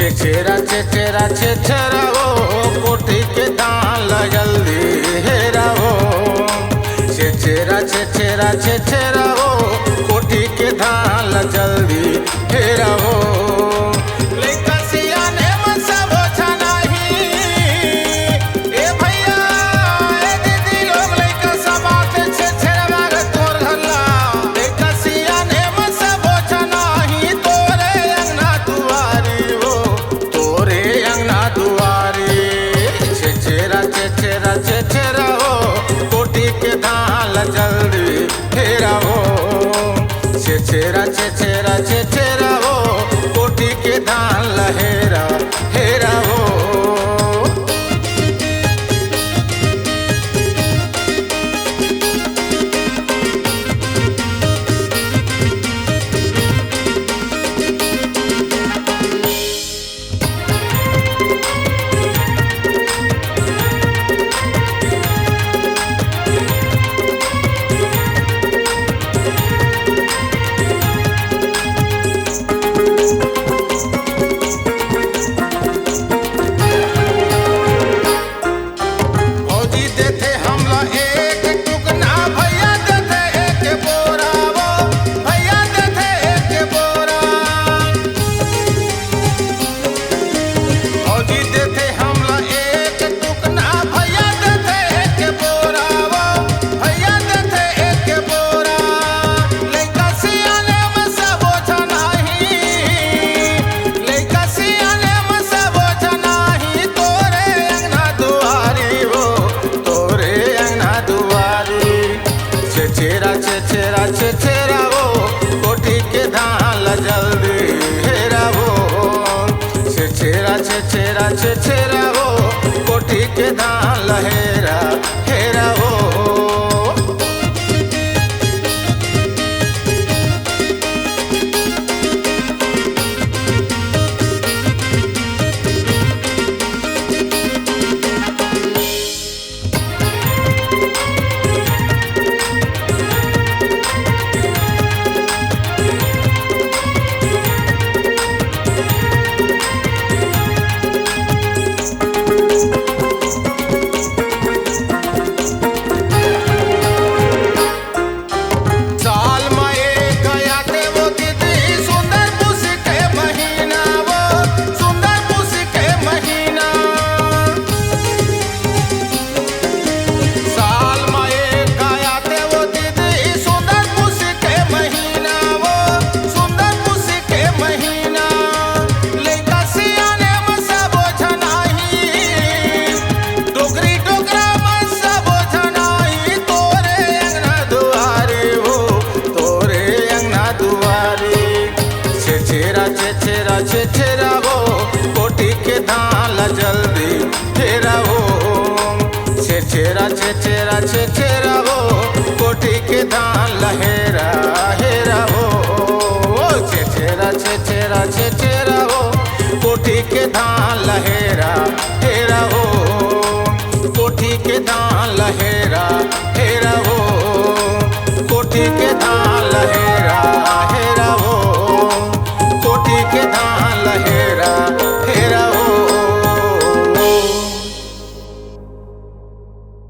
चेचेरा चेचेरा वो कोठी के दाल जल्दी हेरा वो चेचेरा चेचेरा चेचेरा वो कोठी के दाल जल्दी हेरा वो जल्दी हेरा हो चेचेरा चेचेरा चेचेरा हो कोठी के धान लहेरा हेरा हो। चेचेरा चेचेरा चेचेरा वो कोठी के धान जल्दी हेरा वो चेचेरा चेचेरा चेचेरा वो कोठी के धान लहेरा हेरा वो। चेचेरा चेचेरा वो कोठी के धान जल्दी हेरा वो चेचेरा चेचेरा चेचेरा वो कोठी के धान लहेरा हेरा वो चेचेरा चेचेरा चेचेरा वो कोठी के धान लहेरा हेरा वो कोठी के धान लहेरा।